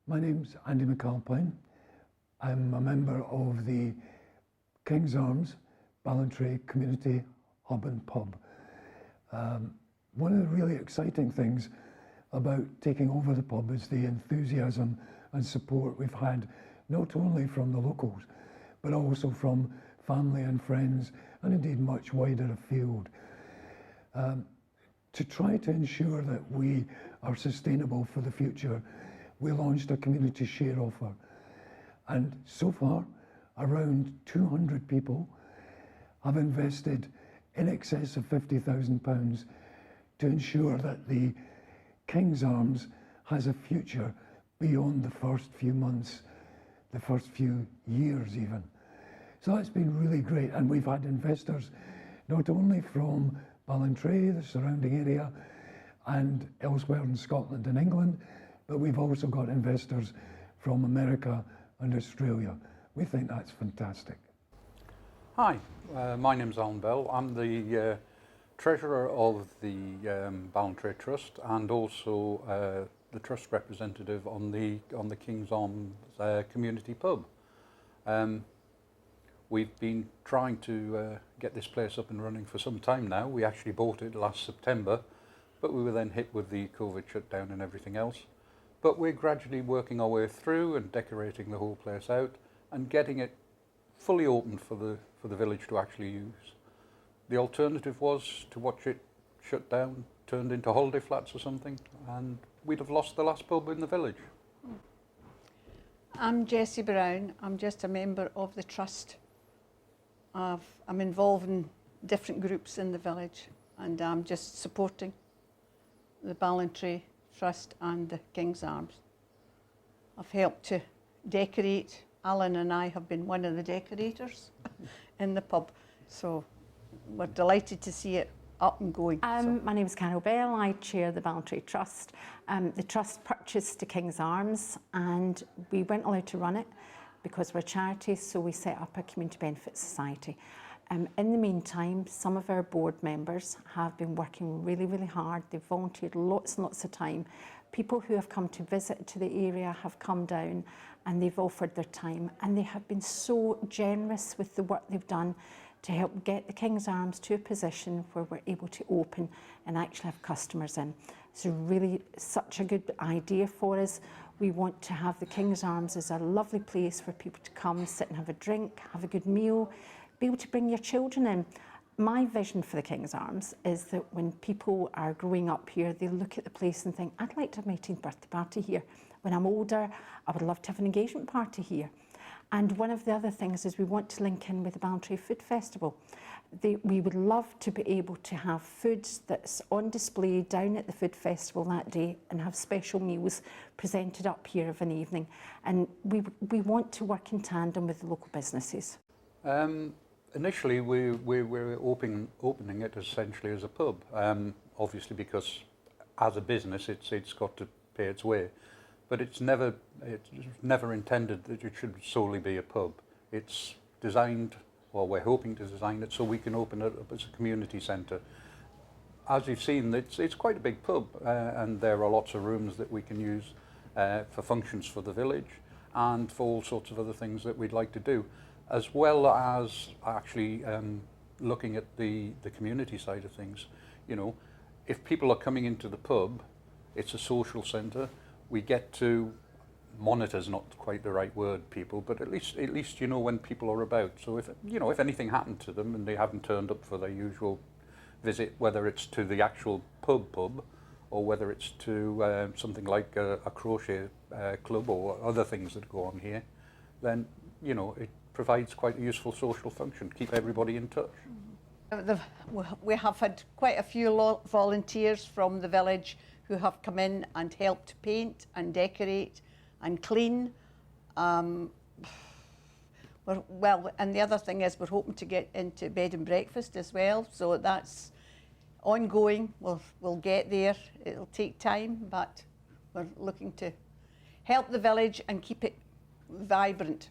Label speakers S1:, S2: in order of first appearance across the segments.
S1: My name's Andy McAlpine. I'm a member of the King's Arms Ballantrae Community Hub and Pub. One of the really exciting things about taking over the pub is the enthusiasm and support we've had, not only from the locals, but also from family and friends, and indeed much wider afield. To try to ensure that we are sustainable for the future, we launched a community share offer. And so far, around 200 people have invested in excess of £50,000 to ensure that the King's Arms has a future beyond the first few months, the first few years even. So that's been really great. And we've had investors not only from Ballantrae, the surrounding area, and elsewhere in Scotland and England, but we've also got investors from America and Australia. We think that's fantastic.
S2: Hi, my name's Alan Bell. I'm the treasurer of the Ballantrae Trust and also the trust representative on the King's Arms community pub. We've been trying to get this place up and running for some time now. We actually bought it last September, but we were then hit with the COVID shutdown and everything else. But we're gradually working our way through and decorating the whole place out and getting it fully open for the village to actually use. The alternative was to watch it shut down, turned into holiday flats or something, and we'd have lost the last pub in the village.
S3: I'm Jessie Brown. I'm just a member of the trust. I'm involved in different groups in the village, and I'm just supporting the Ballantrae Trust and the King's Arms. I've helped to decorate. Alan and I have been one of the decorators in the pub, so we're delighted to see it up and going.
S4: My name is Carol Bell. I chair the Ballantrae Trust. The trust purchased the King's Arms and we weren't allowed to run it because we're a charity, so we set up a community benefit society. In the meantime, some of our board members have been working really, really hard. They've volunteered lots and lots of time. People who have come to visit to the area have come down and they've offered their time, and they have been so generous with the work they've done to help get the King's Arms to a position where we're able to open and actually have customers in. It's really such a good idea for us. We want to have the King's Arms as a lovely place for people to come, sit and have a drink, have a good meal, be able to bring your children in. My vision for the King's Arms is that when people are growing up here, they look at the place and think, I'd like to have my 18th birthday party here. When I'm older, I would love to have an engagement party here. And one of the other things is we want to link in with the Ballantrae Food Festival. We would love to be able to have food that's on display down at the food festival that day and have special meals presented up here of an evening. And we want to work in tandem with the local businesses.
S2: Initially, we were opening it essentially as a pub, obviously because as a business it's got to pay its way. But it's never intended that it should solely be a pub. It's designed, or we're hoping to design it so we can open it up as a community centre. As you've seen, it's quite a big pub, and there are lots of rooms that we can use for functions for the village and for all sorts of other things that we'd like to do, as well as actually looking at the community side of things. You know, if people are coming into the pub, it's a social centre. We get to monitor's not quite the right word, people, but at least you know when people are about. So if anything happened to them and they haven't turned up for their usual visit, whether it's to the actual pub or whether it's to something like a crochet club or other things that go on here, then it provides quite a useful social function. Keep everybody in touch.
S3: We have had quite a few volunteers from the village who have come in and helped paint and decorate and clean. And the other thing is we're hoping to get into bed and breakfast as well, so that's ongoing. We'll get there. It'll take time, but we're looking to help the village and keep it vibrant.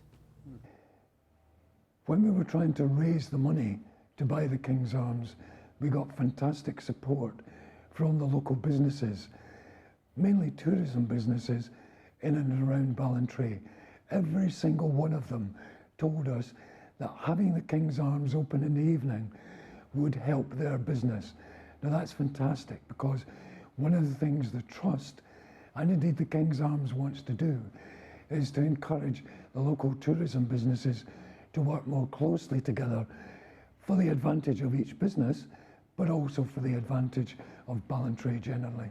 S1: When we were trying to raise the money to buy the King's Arms, we got fantastic support from the local businesses, mainly tourism businesses in and around Ballantrae, every single one of them told us that having the King's Arms open in the evening would help their business. Now that's fantastic, because one of the things the Trust, and indeed the King's Arms, wants to do is to encourage the local tourism businesses to work more closely together for the advantage of each business, but also for the advantage of Ballantrae generally.